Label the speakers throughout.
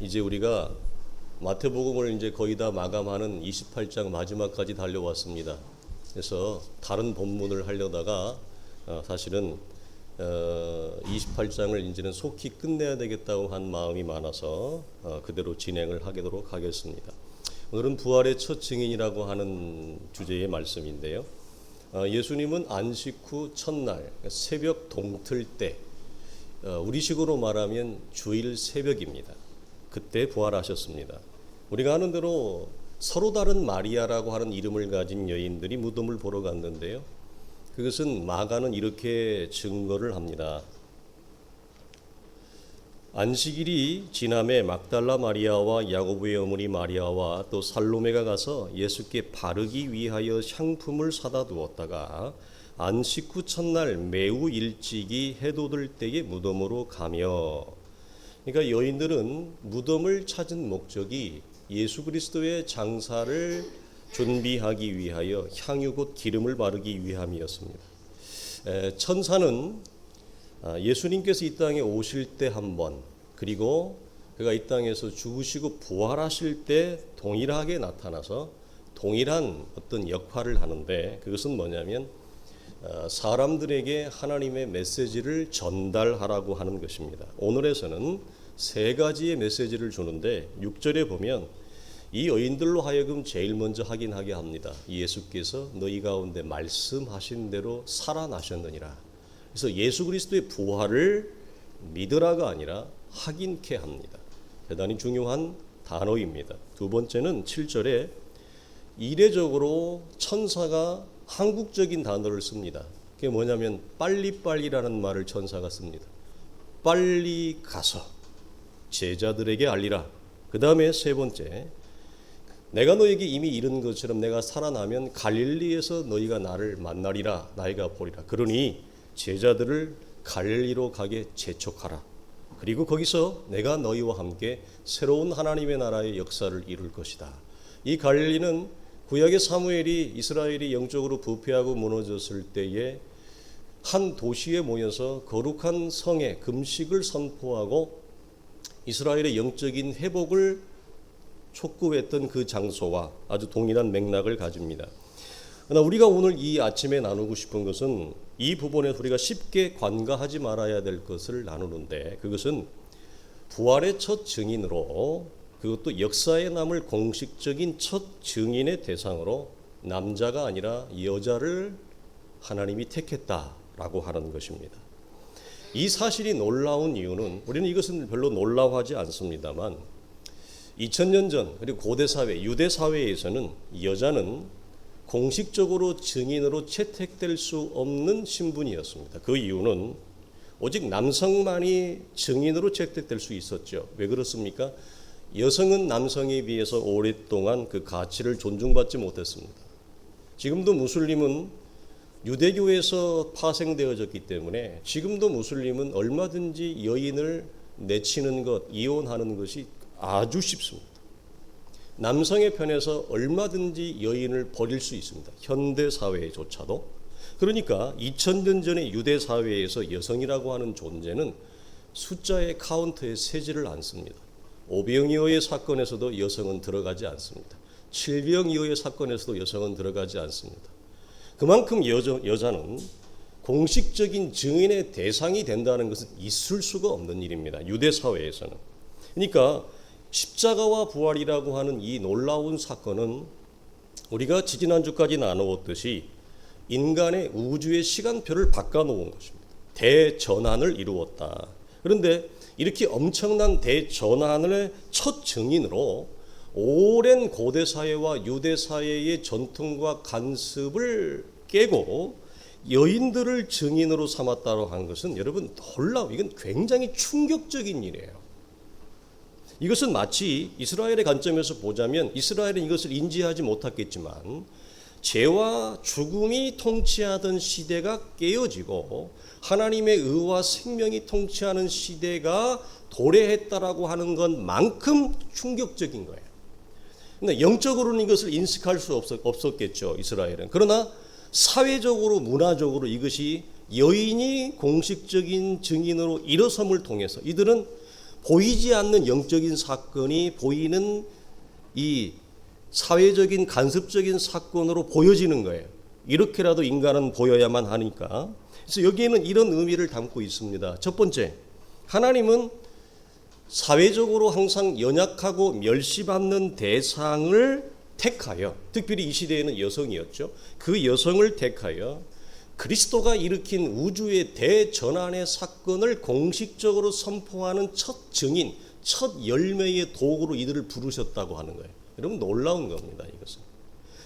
Speaker 1: 이제 우리가 마태복음을 이제 거의 다 마감하는 28장 마지막까지 달려왔습니다. 그래서 다른 본문을 하려다가 사실은 28장을 이제는 속히 끝내야 되겠다고 한 마음이 많아서 그대로 진행을 하도록 하겠습니다. 오늘은 부활의 첫 증인이라고 하는 주제의 말씀인데요. 예수님은 안식 후 첫날 새벽 동틀 때, 우리식으로 말하면 주일 새벽입니다. 그때 부활하셨습니다. 우리가 아는 대로 서로 다른 마리아라고 하는 이름을 가진 여인들이 무덤을 보러 갔는데요. 그것은 마가는 이렇게 증거를 합니다. 안식일이 지남에 막달라 마리아와 야고보의 어머니 마리아와 또 살로메가 가서 예수께 바르기 위하여 향품을 사다 두었다가 안식 후 첫날 매우 일찍이 해돋을 때에 무덤으로 가며, 그러니까 여인들은 무덤을 찾은 목적이 예수 그리스도의 장사를 준비하기 위하여 향유 곧 기름을 바르기 위함이었습니다. 천사는 예수님께서 이 땅에 오실 때 한 번, 그리고 그가 이 땅에서 죽으시고 부활하실 때 동일하게 나타나서 동일한 어떤 역할을 하는데, 그것은 뭐냐면 사람들에게 하나님의 메시지를 전달하라고 하는 것입니다. 오늘에서는 세 가지의 메시지를 주는데 6절에 보면 이 여인들로 하여금 제일 먼저 확인하게 합니다. 예수께서 너희 가운데 말씀하신 대로 살아나셨느니라. 그래서 예수 그리스도의 부활을 믿으라가 아니라 확인케 합니다. 대단히 중요한 단어입니다. 두 번째는 7절에 이례적으로 천사가 한국적인 단어를 씁니다. 그게 뭐냐면 빨리빨리라는 말을 천사가 씁니다. 빨리 가서 제자들에게 알리라. 그 다음에 세 번째, 내가 너에게 이미 이른 것처럼 내가 살아나면 갈릴리에서 너희가 나를 만나리라. 나이가 보리라. 그러니 제자들을 갈릴리로 가게 재촉하라. 그리고 거기서 내가 너희와 함께 새로운 하나님의 나라의 역사를 이룰 것이다. 이 갈릴리는 구약의 사무엘이 이스라엘이 영적으로 부패하고 무너졌을 때에 한 도시에 모여서 거룩한 성의 금식을 선포하고 이스라엘의 영적인 회복을 촉구했던 그 장소와 아주 동일한 맥락을 가집니다. 그러나 우리가 오늘 이 아침에 나누고 싶은 것은 이 부분에서 우리가 쉽게 관가하지 말아야 될 것을 나누는데, 그것은 부활의 첫 증인으로, 그것도 역사에 남을 공식적인 첫 증인의 대상으로 남자가 아니라 여자를 하나님이 택했다라고 하는 것입니다. 이 사실이 놀라운 이유는, 우리는 이것은 별로 놀라워하지 않습니다만 2000년 전 그리고 고대 사회, 유대 사회에서는 여자는 공식적으로 증인으로 채택될 수 없는 신분이었습니다. 그 이유는 오직 남성만이 증인으로 채택될 수 있었죠. 왜 그렇습니까? 여성은 남성에 비해서 오랫동안 그 가치를 존중받지 못했습니다. 지금도 무슬림은 유대교에서 파생되어졌기 때문에 지금도 무슬림은 얼마든지 여인을 내치는 것, 이혼하는 것이 아주 쉽습니다. 남성의 편에서 얼마든지 여인을 버릴 수 있습니다. 현대 사회조차도. 그러니까 2000년 전의 유대 사회에서 여성이라고 하는 존재는 숫자의 카운터에 세지를 않습니다. 오병이어의 사건에서도 여성은 들어가지 않습니다. 칠병이어의 사건에서도 여성은 들어가지 않습니다. 그만큼 여자는 공식적인 증인의 대상이 된다는 것은 있을 수가 없는 일입니다. 유대 사회에서는. 그러니까 십자가와 부활이라고 하는 이 놀라운 사건은 우리가 지지난주까지 나누었듯이 인간의 우주의 시간표를 바꿔놓은 것입니다. 대전환을 이루었다. 그런데 이렇게 엄청난 대전환의 첫 증인으로 오랜 고대 사회와 유대 사회의 전통과 관습을 깨고 여인들을 증인으로 삼았다고 한 것은 여러분 이건 굉장히 충격적인 일이에요. 이것은 마치 이스라엘의 관점에서 보자면 이스라엘은 이것을 인지하지 못했겠지만 죄와 죽음이 통치하던 시대가 깨어지고 하나님의 의와 생명이 통치하는 시대가 도래했다라고 하는 것만큼 충격적인 거예요. 근데 영적으로는 이것을 인식할 수 없었겠죠, 이스라엘은. 그러나 사회적으로, 문화적으로 이것이 여인이 공식적인 증인으로 일어섬을 통해서 이들은 보이지 않는 영적인 사건이 보이는 이 사회적인 간섭적인 사건으로 보여지는 거예요. 이렇게라도 인간은 보여야만 하니까. 그래서 여기에는 이런 의미를 담고 있습니다. 첫 번째, 하나님은 사회적으로 항상 연약하고 멸시받는 대상을 택하여, 특별히 이 시대에는 여성이었죠. 그 여성을 택하여 그리스도가 일으킨 우주의 대전환의 사건을 공식적으로 선포하는 첫 증인, 첫 열매의 도구로 이들을 부르셨다고 하는 거예요. 여러분, 놀라운 겁니다, 이것은.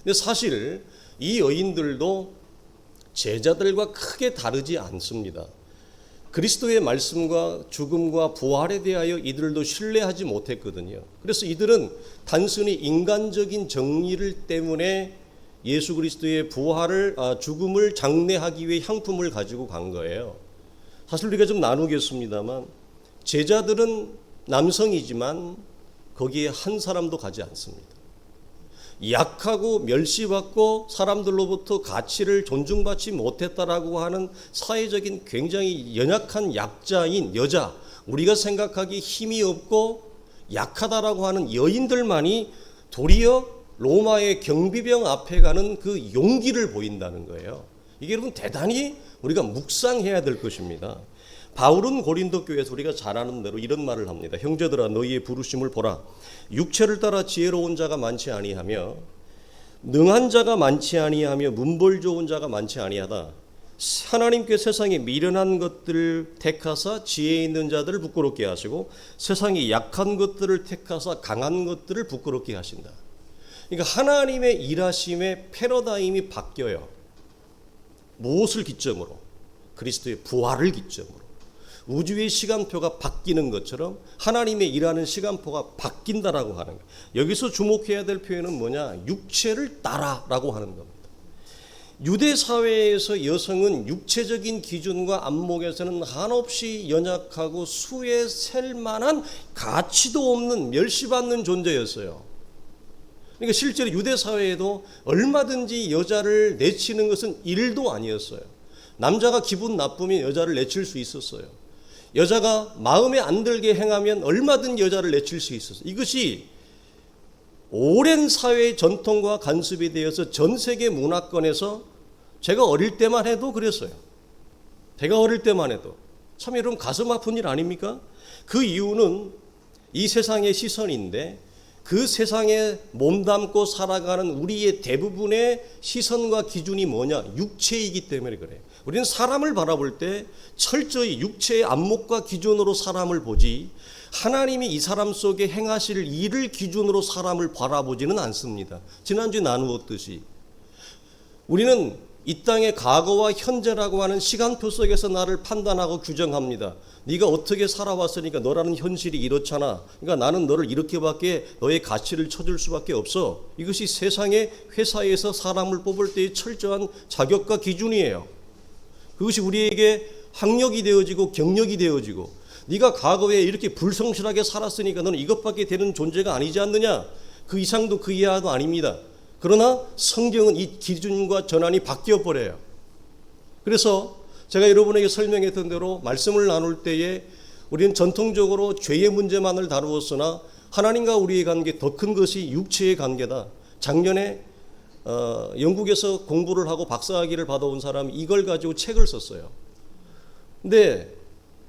Speaker 1: 근데 사실 이 여인들도 제자들과 크게 다르지 않습니다. 그리스도의 말씀과 죽음과 부활에 대하여 이들도 신뢰하지 못했거든요. 그래서 이들은 단순히 인간적인 정의를 때문에 예수 그리스도의 부활을, 죽음을 장례하기 위해 향품을 가지고 간 거예요. 사실 우리가 좀 나누겠습니다만, 제자들은 남성이지만 거기에 한 사람도 가지 않습니다. 약하고 멸시받고 사람들로부터 가치를 존중받지 못했다라고 하는 사회적인 굉장히 연약한 약자인 여자, 우리가 생각하기 힘이 없고 약하다라고 하는 여인들만이 도리어 로마의 경비병 앞에 가는 그 용기를 보인다는 거예요. 이게 여러분 대단히 우리가 묵상해야 될 것입니다. 바울은 고린도 교회에서 우리가 잘 아는 대로 이런 말을 합니다. 형제들아, 너희의 부르심을 보라. 육체를 따라 지혜로운 자가 많지 아니하며 능한 자가 많지 아니하며 문벌 좋은 자가 많지 아니하다. 하나님께 세상에 미련한 것들을 택하사 지혜 있는 자들을 부끄럽게 하시고 세상에 약한 것들을 택하사 강한 것들을 부끄럽게 하신다. 그러니까 하나님의 일하심의 패러다임이 바뀌어요. 무엇을 기점으로? 그리스도의 부활을 기점으로. 우주의 시간표가 바뀌는 것처럼 하나님의 일하는 시간표가 바뀐다라고 하는 거예요. 여기서 주목해야 될 표현은 뭐냐? 육체를 따라라고 하는 겁니다. 유대 사회에서 여성은 육체적인 기준과 안목에서는 한없이 연약하고 수에 셀 만한 가치도 없는 멸시받는 존재였어요. 그러니까 실제로 유대 사회에도 얼마든지 여자를 내치는 것은 일도 아니었어요. 남자가 기분 나쁘면 여자를 내칠 수 있었어요. 여자가 마음에 안 들게 행하면 얼마든 여자를 내칠 수 있었어요. 이것이 오랜 사회의 전통과 간섭이 되어서 전 세계 문화권에서 제가 어릴 때만 해도 그랬어요. 제가 어릴 때만 해도. 참 여러분 가슴 아픈 일 아닙니까? 그 이유는 이 세상의 시선인데 그 세상에 몸담고 살아가는 우리의 대부분의 시선과 기준이 뭐냐? 육체이기 때문에 그래요. 우리는 사람을 바라볼 때 철저히 육체의 안목과 기준으로 사람을 보지 하나님이 이 사람 속에 행하실 일을 기준으로 사람을 바라보지는 않습니다. 지난주에 나누었듯이 우리는 이 땅의 과거와 현재라고 하는 시간표 속에서 나를 판단하고 규정합니다. 네가 어떻게 살아왔으니까 너라는 현실이 이렇잖아. 그러니까 나는 너를 이렇게밖에 너의 가치를 쳐줄 수밖에 없어. 이것이 세상의 회사에서 사람을 뽑을 때의 철저한 자격과 기준이에요. 그것이 우리에게 학력이 되어지고 경력이 되어지고 네가 과거에 이렇게 불성실하게 살았으니까 너는 이것밖에 되는 존재가 아니지 않느냐. 그 이상도 그 이하도 아닙니다. 그러나 성경은 이 기준과 전환이 바뀌어 버려요. 그래서 제가 여러분에게 설명했던 대로 말씀을 나눌 때에 우리는 전통적으로 죄의 문제만을 다루었으나 하나님과 우리의 관계 더 큰 것이 육체의 관계다. 작년에 영국에서 공부를 하고 박사학위를 받아온 사람이 이걸 가지고 책을 썼어요. 근데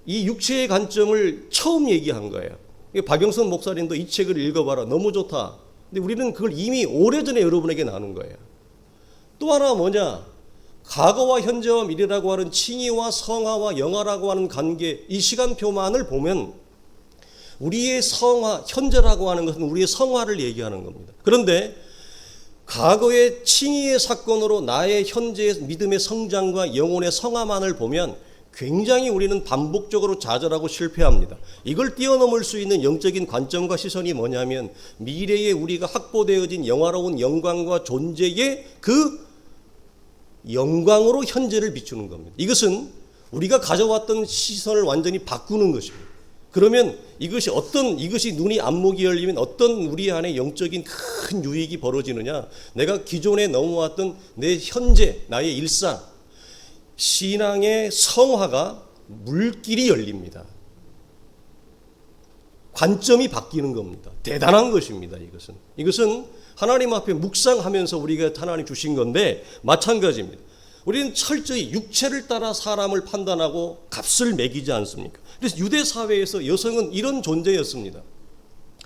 Speaker 1: 이 육체의 관점을 처음 얘기한 거예요. 박영선 목사님도 이 책을 읽어봐라. 너무 좋다. 근데 우리는 그걸 이미 오래전에 여러분에게 나눈 거예요. 또 하나 뭐냐? 과거와 현재와 미래라고 하는 칭의와 성화와 영화라고 하는 관계, 이 시간표만을 보면 우리의 성화, 현재라고 하는 것은 우리의 성화를 얘기하는 겁니다. 그런데 과거의 칭의의 사건으로 나의 현재의 믿음의 성장과 영혼의 성화만을 보면 굉장히 우리는 반복적으로 좌절하고 실패합니다. 이걸 뛰어넘을 수 있는 영적인 관점과 시선이 뭐냐면 미래에 우리가 확보되어진 영화로운 영광과 존재의 그 영광으로 현재를 비추는 겁니다. 이것은 우리가 가져왔던 시선을 완전히 바꾸는 것입니다. 그러면 이것이 눈이 안목이 열리면 어떤 우리 안에 영적인 큰 유익이 벌어지느냐? 내가 기존에 넘어왔던 내 현재, 나의 일상, 신앙의 성화가 물길이 열립니다. 관점이 바뀌는 겁니다. 대단한 것입니다. 이것은 하나님 앞에 묵상하면서 우리가 하나님 주신 건데 마찬가지입니다. 우리는 철저히 육체를 따라 사람을 판단하고 값을 매기지 않습니까? 그래서 유대 사회에서 여성은 이런 존재였습니다.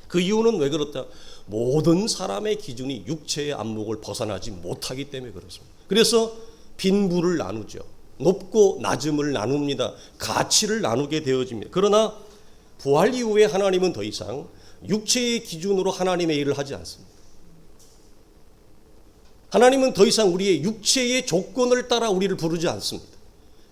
Speaker 1: 그 이유는 왜 그렇다? 모든 사람의 기준이 육체의 안목을 벗어나지 못하기 때문에 그렇습니다. 그래서 빈부를 나누죠. 높고 낮음을 나눕니다. 가치를 나누게 되어집니다. 그러나 부활 이후에 하나님은 더 이상 육체의 기준으로 하나님의 일을 하지 않습니다. 하나님은 더 이상 우리의 육체의 조건을 따라 우리를 부르지 않습니다.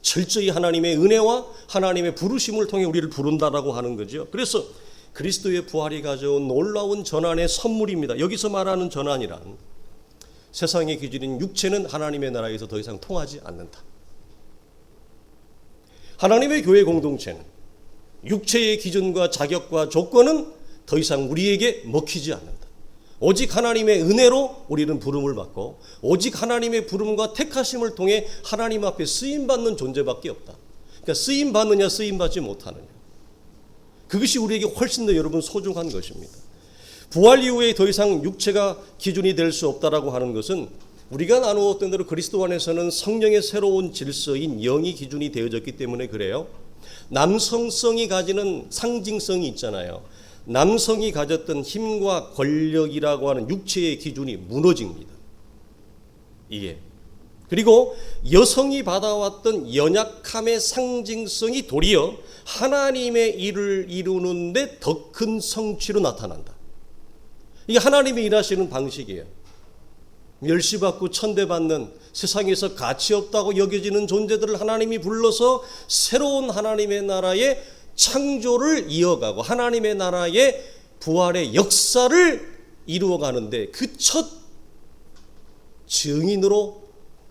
Speaker 1: 철저히 하나님의 은혜와 하나님의 부르심을 통해 우리를 부른다라고 하는 거죠. 그래서 그리스도의 부활이 가져온 놀라운 전환의 선물입니다. 여기서 말하는 전환이란 세상의 기준인 육체는 하나님의 나라에서 더 이상 통하지 않는다. 하나님의 교회 공동체는 육체의 기준과 자격과 조건은 더 이상 우리에게 먹히지 않는다. 오직 하나님의 은혜로 우리는 부름을 받고 오직 하나님의 부름과 택하심을 통해 하나님 앞에 쓰임받는 존재밖에 없다. 그러니까 쓰임받느냐 쓰임받지 못하느냐. 그것이 우리에게 훨씬 더 여러분 소중한 것입니다. 부활 이후에 더 이상 육체가 기준이 될 수 없다라고 하는 것은 우리가 나누었던 대로 그리스도 안에서는 성령의 새로운 질서인 영이 기준이 되어졌기 때문에 그래요. 남성성이 가지는 상징성이 있잖아요. 남성이 가졌던 힘과 권력이라고 하는 육체의 기준이 무너집니다. 이게. 그리고 여성이 받아왔던 연약함의 상징성이 도리어 하나님의 일을 이루는데 더 큰 성취로 나타난다. 이게 하나님이 일하시는 방식이에요. 멸시받고 천대받는 세상에서 가치 없다고 여겨지는 존재들을 하나님이 불러서 새로운 하나님의 나라의 창조를 이어가고 하나님의 나라의 부활의 역사를 이루어가는데 그 첫 증인으로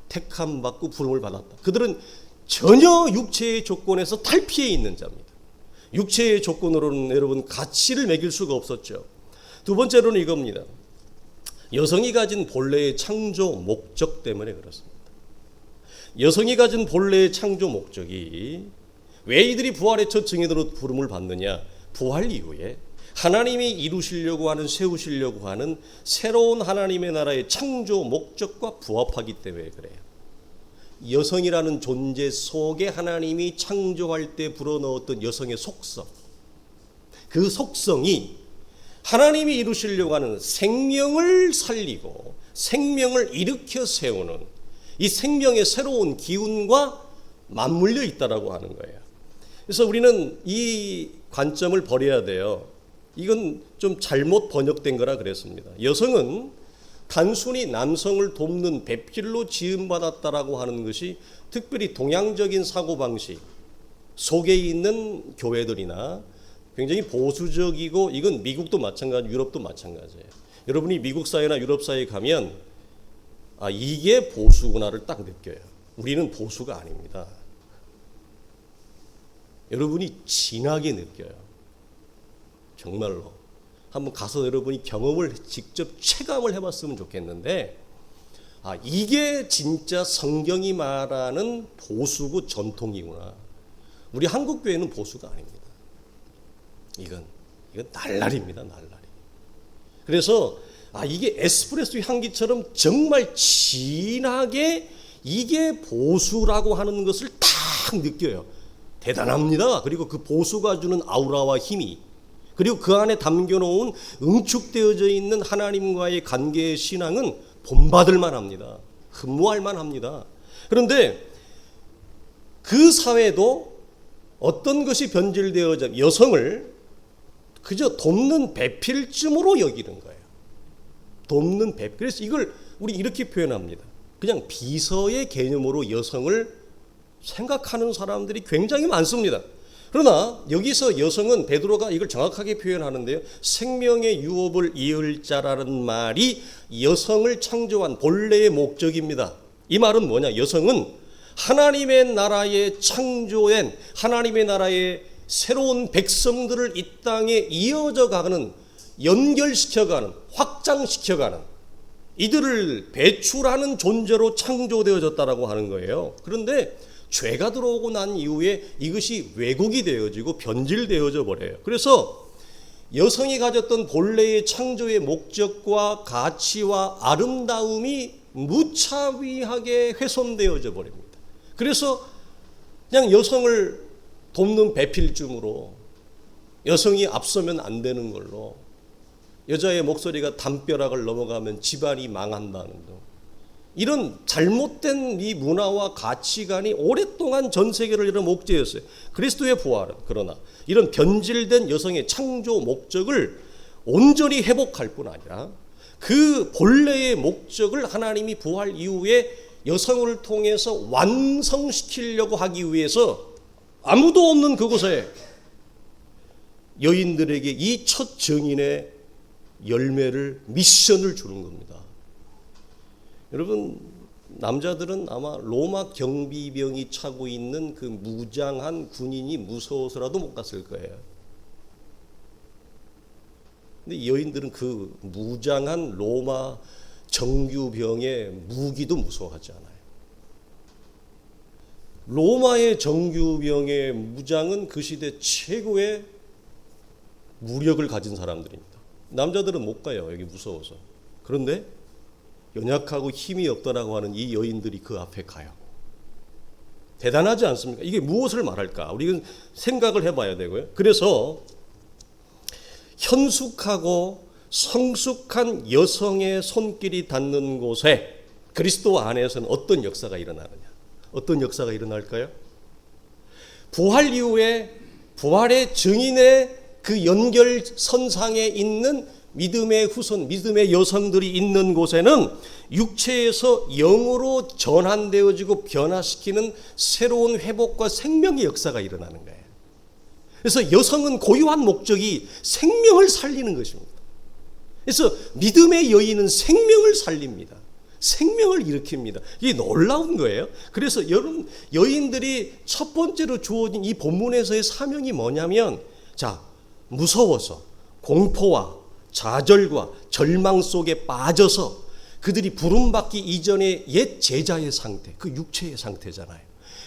Speaker 1: 택함받고 부름을 받았다. 그들은 전혀 육체의 조건에서 탈피해 있는 자입니다. 육체의 조건으로는 여러분 가치를 매길 수가 없었죠. 두 번째로는 이겁니다. 여성이 가진 본래의 창조 목적 때문에 그렇습니다. 여성이 가진 본래의 창조 목적이 왜 이들이 부활의 첫 증인으로 부름을 받느냐? 부활 이후에 하나님이 이루시려고 하는 세우시려고 하는 새로운 하나님의 나라의 창조 목적과 부합하기 때문에 그래요. 여성이라는 존재 속에 하나님이 창조할 때 불어넣었던 여성의 속성, 그 속성이 하나님이 이루시려고 하는 생명을 살리고 생명을 일으켜 세우는 이 생명의 새로운 기운과 맞물려 있다라고 하는 거예요. 그래서 우리는 이 관점을 버려야 돼요. 이건 좀 잘못 번역된 거라 그랬습니다. 여성은 단순히 남성을 돕는 배필로 지음받았다라고 하는 것이 특별히 동양적인 사고방식 속에 있는 교회들이나 굉장히 보수적이고 이건 미국도 마찬가지, 유럽도 마찬가지예요. 여러분이 미국 사회나 유럽 사회에 가면 이게 보수구나를 딱 느껴요. 우리는 보수가 아닙니다. 여러분이 진하게 느껴요. 정말로. 한번 가서 여러분이 경험을 직접 체감을 해봤으면 좋겠는데 이게 진짜 성경이 말하는 보수고 전통이구나. 우리 한국 교회는 보수가 아닙니다. 이건 날라리입니다. 날라리. 그래서 이게 에스프레소 향기처럼 정말 진하게 이게 보수라고 하는 것을 딱 느껴요. 대단합니다. 그리고 그 보수가 주는 아우라와 힘이 그리고 그 안에 담겨놓은 응축되어져 있는 하나님과의 관계의 신앙은 본받을 만합니다. 흠모할 만합니다. 그런데 그 사회도 어떤 것이 변질되어져 여성을 그저 돕는 배필쯤으로 여기는 거예요. 돕는 배필. 그래서 이걸 우리 이렇게 표현합니다. 그냥 비서의 개념으로 여성을 생각하는 사람들이 굉장히 많습니다. 그러나 여기서 여성은 베드로가 이걸 정확하게 표현하는데요. 생명의 유업을 이을 자라는 말이 여성을 창조한 본래의 목적입니다. 이 말은 뭐냐? 여성은 하나님의 나라에 창조된 하나님의 나라의 새로운 백성들을 이 땅에 이어져 가는 연결시켜가는 확장시켜가는 이들을 배출하는 존재로 창조되어졌다라고 하는 거예요. 그런데 죄가 들어오고 난 이후에 이것이 왜곡이 되어지고 변질되어져 버려요. 그래서 여성이 가졌던 본래의 창조의 목적과 가치와 아름다움이 무차비하게 훼손되어져 버립니다. 그래서 그냥 여성을 돕는 배필쯤으로 여성이 앞서면 안 되는 걸로 여자의 목소리가 담벼락을 넘어가면 집안이 망한다는 등 이런 잘못된 이 문화와 가치관이 오랫동안 전 세계를 이런 목재였어요. 그리스도의 부활은 그러나 이런 변질된 여성의 창조 목적을 온전히 회복할 뿐 아니라 그 본래의 목적을 하나님이 부활 이후에 여성을 통해서 완성시키려고 하기 위해서 아무도 없는 그곳에 여인들에게 이 첫 정인의 열매를 미션을 주는 겁니다. 여러분, 남자들은 아마 로마 경비병이 차고 있는 그 무장한 군인이 무서워서라도 못 갔을 거예요. 근데 여인들은 그 무장한 로마 정규병의 무기도 무서워하지 않아요. 로마의 정규병의 무장은 그 시대 최고의 무력을 가진 사람들입니다. 남자들은 못 가요. 여기 무서워서. 그런데 연약하고 힘이 없다라고 하는 이 여인들이 그 앞에 가요. 대단하지 않습니까? 이게 무엇을 말할까? 우리는 생각을 해봐야 되고요. 그래서 현숙하고 성숙한 여성의 손길이 닿는 곳에 그리스도 안에서는 어떤 역사가 일어나느냐? 어떤 역사가 일어날까요? 부활 이후에 부활의 증인의 그 연결선상에 있는 믿음의 후손, 믿음의 여성들이 있는 곳에는 육체에서 영으로 전환되어지고 변화시키는 새로운 회복과 생명의 역사가 일어나는 거예요. 그래서 여성은 고유한 목적이 생명을 살리는 것입니다. 그래서 믿음의 여인은 생명을 살립니다. 생명을 일으킵니다. 이게 놀라운 거예요. 그래서 여러분, 여인들이 첫 번째로 주어진 이 본문에서의 사명이 뭐냐면, 자, 무서워서 공포와 좌절과 절망 속에 빠져서 그들이 부름받기 이전의 옛 제자의 상태, 그 육체의 상태잖아요.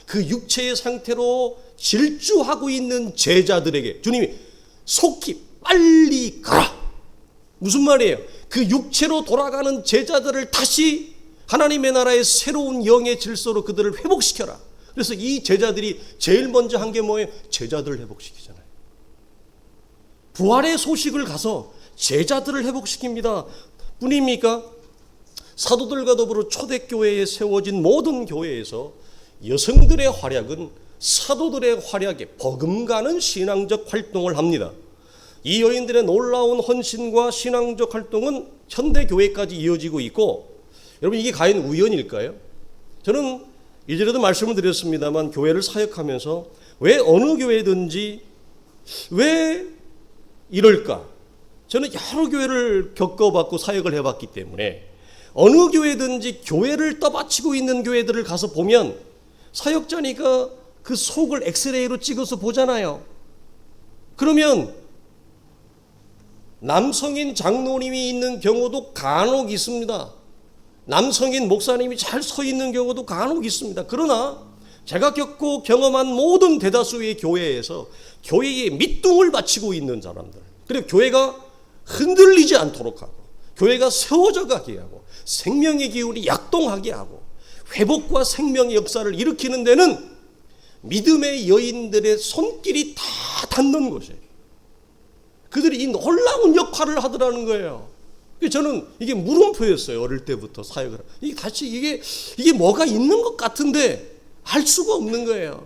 Speaker 1: 그 육체의 상태로 질주하고 있는 제자들에게 주님이 속히 빨리 가라. 무슨 말이에요? 그 육체로 돌아가는 제자들을 다시 하나님의 나라의 새로운 영의 질서로 그들을 회복시켜라. 그래서 이 제자들이 제일 먼저 한 게 뭐예요? 제자들을 회복시키잖아요. 부활의 소식을 가서 제자들을 회복시킵니다. 뿐입니까? 사도들과 더불어 초대교회에 세워진 모든 교회에서 여성들의 활약은 사도들의 활약에 버금가는 신앙적 활동을 합니다. 이 여인들의 놀라운 헌신과 신앙적 활동은 현대교회까지 이어지고 있고, 여러분, 이게 과연 우연일까요? 저는 이전에도 말씀을 드렸습니다만 교회를 사역하면서 왜 어느 교회든지 왜 이럴까? 저는 여러 교회를 겪어봤고 사역을 해봤기 때문에 어느 교회든지 교회를 떠받치고 있는 교회들을 가서 보면 사역자니까 그 속을 엑스레이로 찍어서 보잖아요. 그러면 남성인 장로님이 있는 경우도 간혹 있습니다. 남성인 목사님이 잘 서 있는 경우도 간혹 있습니다. 그러나 제가 겪고 경험한 모든 대다수의 교회에서 교회에 밑둥을 바치고 있는 사람들, 그리고 교회가 흔들리지 않도록 하고 교회가 세워져 가게 하고 생명의 기운이 약동하게 하고 회복과 생명의 역사를 일으키는 데는 믿음의 여인들의 손길이 다 닿는 곳이에요. 그들이 이 놀라운 역할을 하더라는 거예요. 저는 이게 물음표였어요. 어릴 때부터 사역을. 이게 뭐가 있는 것 같은데 알 수가 없는 거예요.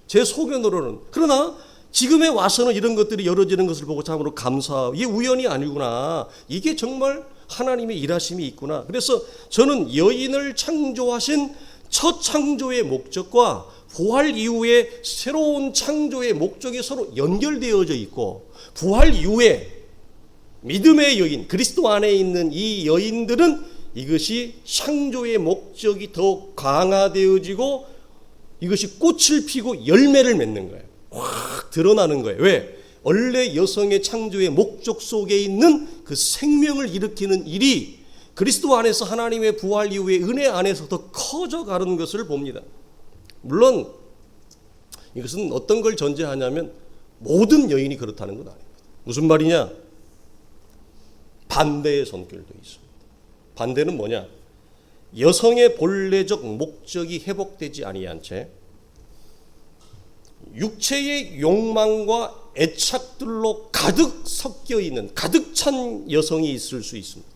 Speaker 1: 제 소견으로는. 그러나 지금에 와서는 이런 것들이 열어지는 것을 보고 참으로 감사하고, 이게 우연이 아니구나. 이게 정말 하나님의 일하심이 있구나. 그래서 저는 여인을 창조하신 첫 창조의 목적과 부활 이후에 새로운 창조의 목적이 서로 연결되어져 있고, 부활 이후에 믿음의 여인, 그리스도 안에 있는 이 여인들은 이것이 창조의 목적이 더 강화되어지고 이것이 꽃을 피고 열매를 맺는 거예요. 확 드러나는 거예요. 왜? 원래 여성의 창조의 목적 속에 있는 그 생명을 일으키는 일이 그리스도 안에서 하나님의 부활 이후에 은혜 안에서 더 커져가는 것을 봅니다. 물론 이것은 어떤 걸 전제하냐면 모든 여인이 그렇다는 건 아닙니다. 무슨 말이냐? 반대의 성격도 있습니다. 반대는 뭐냐? 여성의 본래적 목적이 회복되지 아니한 채 육체의 욕망과 애착들로 가득 섞여 있는 가득 찬 여성이 있을 수 있습니다.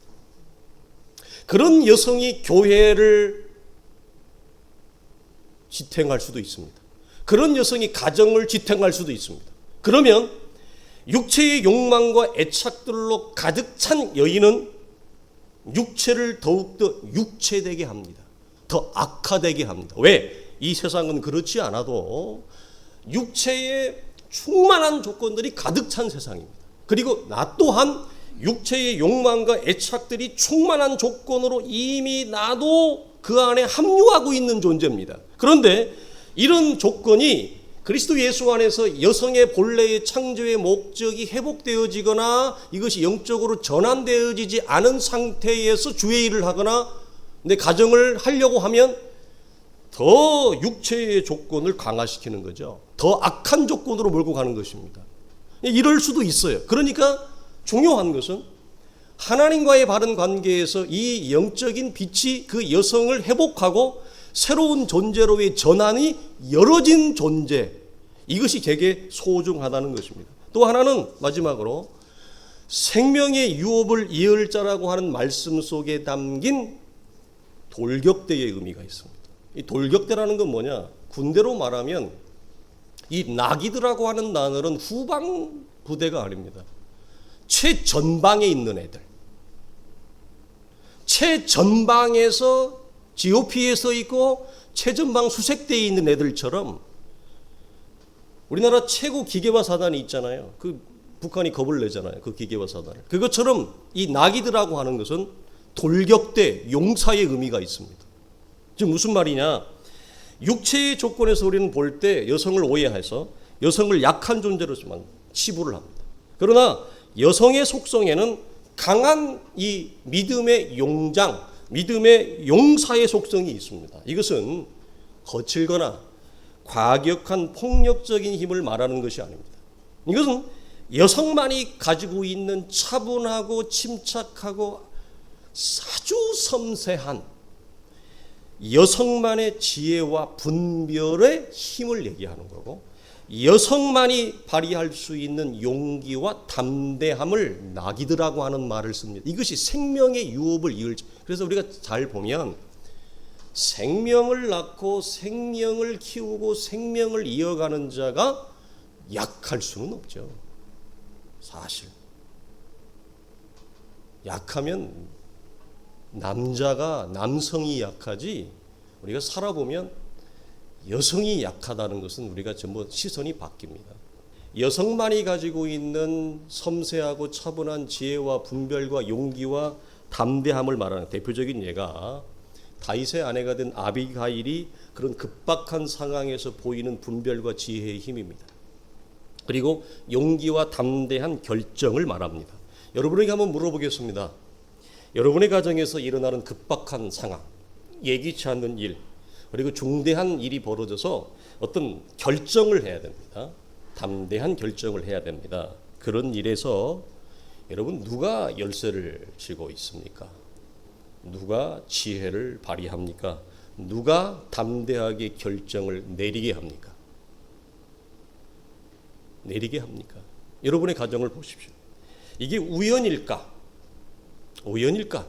Speaker 1: 그런 여성이 교회를 지탱할 수도 있습니다. 그런 여성이 가정을 지탱할 수도 있습니다. 그러면 육체의 욕망과 애착들로 가득 찬 여인은 육체를 더욱더 육체되게 합니다. 더 악화되게 합니다. 왜? 이 세상은 그렇지 않아도 육체에 충만한 조건들이 가득 찬 세상입니다. 그리고 나 또한 육체의 욕망과 애착들이 충만한 조건으로 이미 나도 그 안에 합류하고 있는 존재입니다. 그런데 이런 조건이 그리스도 예수 안에서 여성의 본래의 창조의 목적이 회복되어지거나 이것이 영적으로 전환되어지지 않은 상태에서 주의 일을 하거나 내 가정을 하려고 하면 더 육체의 조건을 강화시키는 거죠. 더 악한 조건으로 몰고 가는 것입니다. 이럴 수도 있어요. 그러니까 중요한 것은 하나님과의 바른 관계에서 이 영적인 빛이 그 여성을 회복하고 새로운 존재로의 전환이 열어진 존재, 이것이 되게 소중하다는 것입니다. 또 하나는 마지막으로 생명의 유업을 이을 자라고 하는 말씀 속에 담긴 돌격대의 의미가 있습니다. 이 돌격대라는 건 뭐냐? 군대로 말하면 이 나기들하고 하는 단어는 후방 부대가 아닙니다. 최전방에 있는 애들, 최전방에서 GOP에 서 있고 최전방 수색대에 있는 애들처럼 우리나라 최고 기계화 사단이 있잖아요. 그 북한이 겁을 내잖아요. 그 기계화 사단을. 그것처럼 이 나기들하고 하는 것은 돌격대, 용사의 의미가 있습니다. 지금 무슨 말이냐? 육체의 조건에서 우리는 볼 때 여성을 오해해서 여성을 약한 존재로만 치부를 합니다. 그러나 여성의 속성에는 강한 이 믿음의 용장, 믿음의 용사의 속성이 있습니다. 이것은 거칠거나 과격한 폭력적인 힘을 말하는 것이 아닙니다. 이것은 여성만이 가지고 있는 차분하고 침착하고 아주 섬세한 여성만의 지혜와 분별의 힘을 얘기하는 거고, 여성만이 발휘할 수 있는 용기와 담대함을 나기드라고 하는 말을 씁니다. 이것이 생명의 유업을 이을. 그래서 우리가 잘 보면 생명을 낳고 생명을 키우고 생명을 이어가는 자가 약할 수는 없죠. 사실 약하면 남성이 약하지, 우리가 살아보면 여성이 약하다는 것은 우리가 전부 시선이 바뀝니다. 여성만이 가지고 있는 섬세하고 차분한 지혜와 분별과 용기와 담대함을 말하는 대표적인 예가 다윗의 아내가 된 아비가일이 그런 급박한 상황에서 보이는 분별과 지혜의 힘입니다. 그리고 용기와 담대한 결정을 말합니다. 여러분에게 한번 물어보겠습니다. 여러분의 가정에서 일어나는 급박한 상황, 예기치 않는 일, 그리고 중대한 일이 벌어져서 어떤 결정을 해야 됩니다. 담대한 결정을 해야 됩니다. 그런 일에서 여러분 누가 열쇠를 쥐고 있습니까? 누가 지혜를 발휘합니까? 누가 담대하게 결정을 내리게 합니까? 내리게 합니까? 여러분의 가정을 보십시오. 이게 우연일까? 우연일까?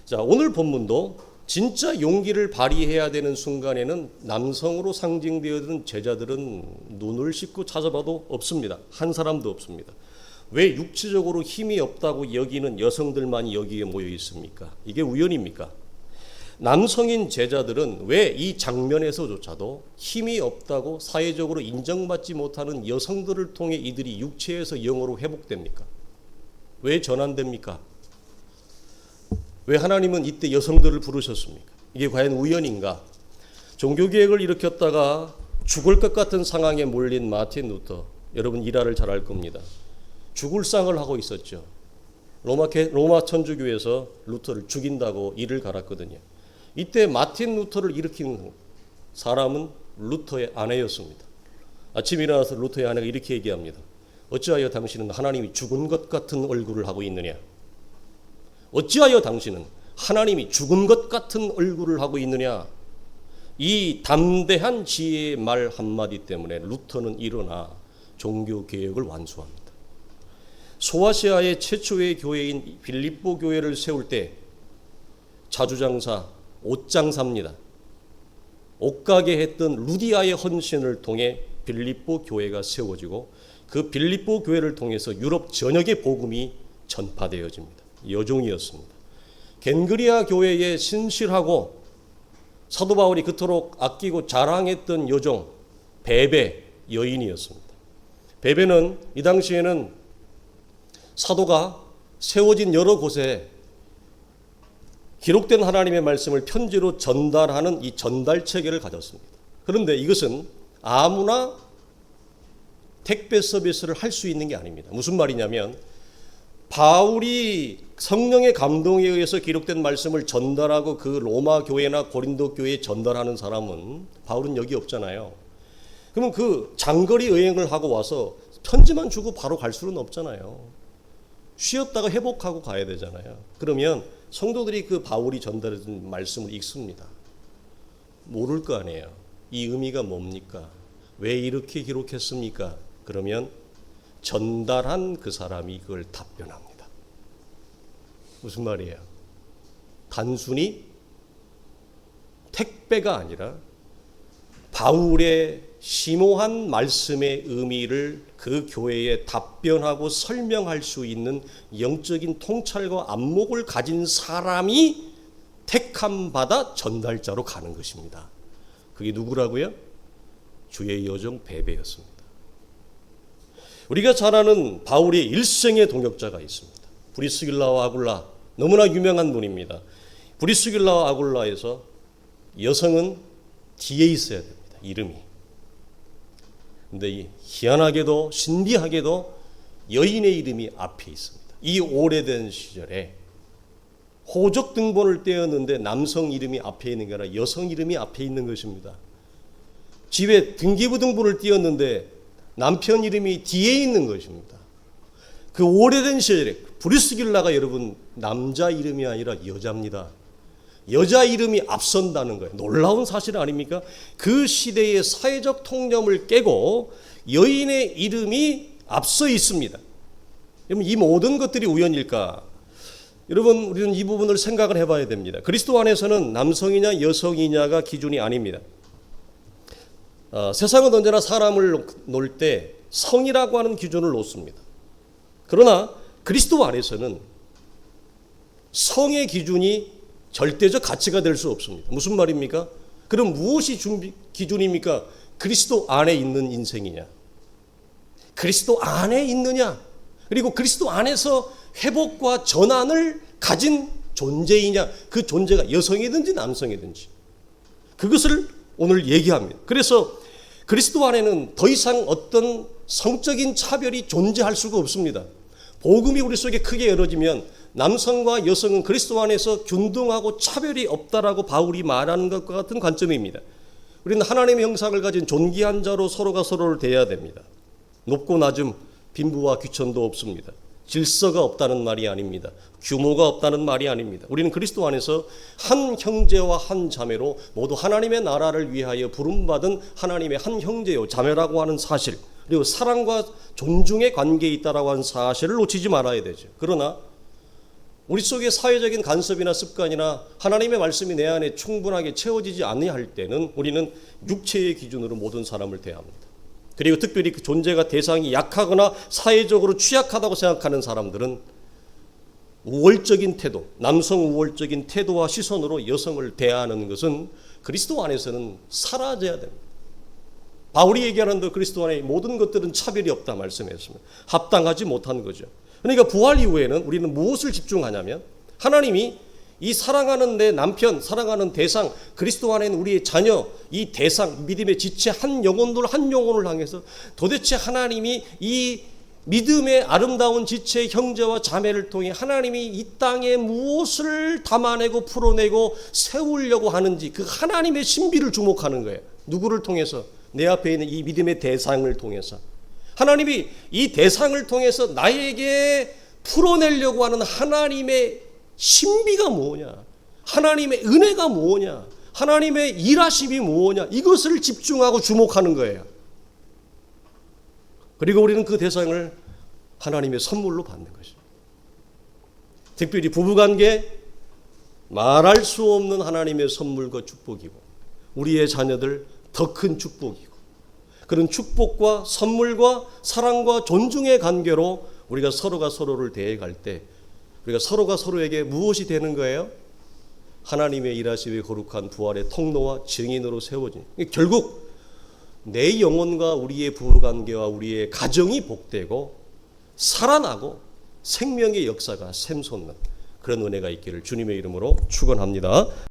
Speaker 1: 자, 오늘 본문도 진짜 용기를 발휘해야 되는 순간에는 남성으로 상징되어든 제자들은 눈을 씻고 찾아봐도 없습니다. 한 사람도 없습니다. 왜 육체적으로 힘이 없다고 여기는 여성들만이 여기에 모여 있습니까? 이게 우연입니까? 남성인 제자들은 왜 이 장면에서조차도 힘이 없다고 사회적으로 인정받지 못하는 여성들을 통해 이들이 육체에서 영으로 회복됩니까? 왜 전환됩니까? 왜 하나님은 이때 여성들을 부르셨습니까? 이게 과연 우연인가? 종교개혁을 일으켰다가 죽을 것 같은 상황에 몰린 마틴 루터, 여러분 일화를 잘 알 겁니다. 죽을 상을 하고 있었죠. 로마 천주교에서 루터를 죽인다고 이를 갈았거든요. 이때 마틴 루터를 일으킨 사람은 루터의 아내였습니다. 아침에 일어나서 루터의 아내가 이렇게 얘기합니다. 어찌하여 당신은 하나님이 죽은 것 같은 얼굴을 하고 있느냐? 어찌하여 당신은 하나님이 죽은 것 같은 얼굴을 하고 있느냐? 이 담대한 지혜의 말 한마디 때문에 루터는 일어나 종교개혁을 완수합니다. 소아시아의 최초의 교회인 빌립보 교회를 세울 때 자주장사, 옷장사입니다. 옷가게 했던 루디아의 헌신을 통해 빌립보 교회가 세워지고 그 빌립보 교회를 통해서 유럽 전역의 복음이 전파되어집니다. 여종이었습니다. 겐그리아 교회에 신실하고 사도 바울이 그토록 아끼고 자랑했던 여종 베베 여인이었습니다. 베베는 이 당시에는 사도가 세워진 여러 곳에 기록된 하나님의 말씀을 편지로 전달하는 이 전달 체계를 가졌습니다. 그런데 이것은 아무나 택배 서비스를 할 수 있는 게 아닙니다. 무슨 말이냐면 바울이 성령의 감동에 의해서 기록된 말씀을 전달하고 그 로마 교회나 고린도 교회에 전달하는 사람은 바울은 여기 없잖아요. 그러면 그 장거리 여행을 하고 와서 편지만 주고 바로 갈 수는 없잖아요. 쉬었다가 회복하고 가야 되잖아요. 그러면 성도들이 그 바울이 전달해준 말씀을 읽습니다. 모를 거 아니에요. 이 의미가 뭡니까? 왜 이렇게 기록했습니까? 그러면 전달한 그 사람이 그걸 답변합니다. 무슨 말이에요? 단순히 택배가 아니라 바울의 심오한 말씀의 의미를 그 교회에 답변하고 설명할 수 있는 영적인 통찰과 안목을 가진 사람이 택함 받아 전달자로 가는 것입니다. 그게 누구라고요? 주의 여종 베베였습니다. 우리가 잘 아는 바울의 일생의 동역자가 있습니다. 브리스길라와 아굴라, 너무나 유명한 분입니다. 브리스길라와 아굴라에서 여성은 뒤에 있어야 됩니다. 이름이. 근데 희한하게도 신비하게도 여인의 이름이 앞에 있습니다. 이 오래된 시절에 호적 등본을 떼었는데 남성 이름이 앞에 있는 게 아니라 여성 이름이 앞에 있는 것입니다. 집에 등기부 등본을 띄었는데 남편 이름이 뒤에 있는 것입니다. 그 오래된 시절에 브리스길라가 여러분 남자 이름이 아니라 여자입니다. 여자 이름이 앞선다는 거예요. 놀라운 사실 아닙니까? 그 시대의 사회적 통념을 깨고 여인의 이름이 앞서 있습니다. 여러분 이 모든 것들이 우연일까? 여러분 우리는 이 부분을 생각을 해봐야 됩니다. 그리스도 안에서는 남성이냐 여성이냐가 기준이 아닙니다. 세상은 언제나 사람을 놓을 때 성이라고 하는 기준을 놓습니다. 그러나 그리스도 안에서는 성의 기준이 절대적 가치가 될 수 없습니다. 무슨 말입니까? 그럼 무엇이 기준입니까? 그리스도 안에 있는 인생이냐? 그리스도 안에 있느냐? 그리고 그리스도 안에서 회복과 전환을 가진 존재이냐? 그 존재가 여성이든지 남성이든지 그것을 오늘 얘기합니다. 그래서 그리스도 안에는 더 이상 어떤 성적인 차별이 존재할 수가 없습니다. 복음이 우리 속에 크게 열어지면 남성과 여성은 그리스도 안에서 균등하고 차별이 없다라고 바울이 말하는 것과 같은 관점입니다. 우리는 하나님의 형상을 가진 존귀한 자로 서로가 서로를 대해야 됩니다. 높고 낮음, 빈부와 귀천도 없습니다. 질서가 없다는 말이 아닙니다. 규모가 없다는 말이 아닙니다. 우리는 그리스도 안에서 한 형제와 한 자매로 모두 하나님의 나라를 위하여 부름받은 하나님의 한 형제요 자매라고 하는 사실, 그리고 사랑과 존중의 관계에 있다라고 하는 사실을 놓치지 말아야 되죠. 그러나 우리 속에 사회적인 간섭이나 습관이나 하나님의 말씀이 내 안에 충분하게 채워지지 아니할 때는 우리는 육체의 기준으로 모든 사람을 대합니다. 그리고 특별히 그 존재가 대상이 약하거나 사회적으로 취약하다고 생각하는 사람들은 우월적인 태도, 남성 우월적인 태도와 시선으로 여성을 대하는 것은 그리스도 안에서는 사라져야 됩니다. 바울이 얘기하는 그 그리스도 안에 모든 것들은 차별이 없다 말씀했습니다. 합당하지 못한 거죠. 그러니까 부활 이후에는 우리는 무엇을 집중하냐면 하나님이 이 사랑하는 내 남편, 사랑하는 대상, 그리스도 안에 있는 우리의 자녀, 이 대상, 믿음의 지체 한 영혼을 향해서 도대체 하나님이 이 믿음의 아름다운 지체 형제와 자매를 통해 하나님이 이 땅에 무엇을 담아내고 풀어내고 세우려고 하는지 그 하나님의 신비를 주목하는 거예요. 누구를 통해서? 내 앞에 있는 이 믿음의 대상을 통해서. 하나님이 이 대상을 통해서 나에게 풀어내려고 하는 하나님의 신비가 뭐냐, 하나님의 은혜가 뭐냐, 하나님의 일하심이 뭐냐, 이것을 집중하고 주목하는 거예요. 그리고 우리는 그 대상을 하나님의 선물로 받는 것이죠. 특별히 부부관계, 말할 수 없는 하나님의 선물과 축복이고, 우리의 자녀들 더 큰 축복이고, 그런 축복과 선물과 사랑과 존중의 관계로 우리가 서로가 서로를 대해갈 때 우리가 서로가 서로에게 무엇이 되는 거예요? 하나님의 일하심의 거룩한 부활의 통로와 증인으로 세워진, 결국 내 영혼과 우리의 부부관계와 우리의 가정이 복되고 살아나고 생명의 역사가 샘솟는 그런 은혜가 있기를 주님의 이름으로 축원합니다.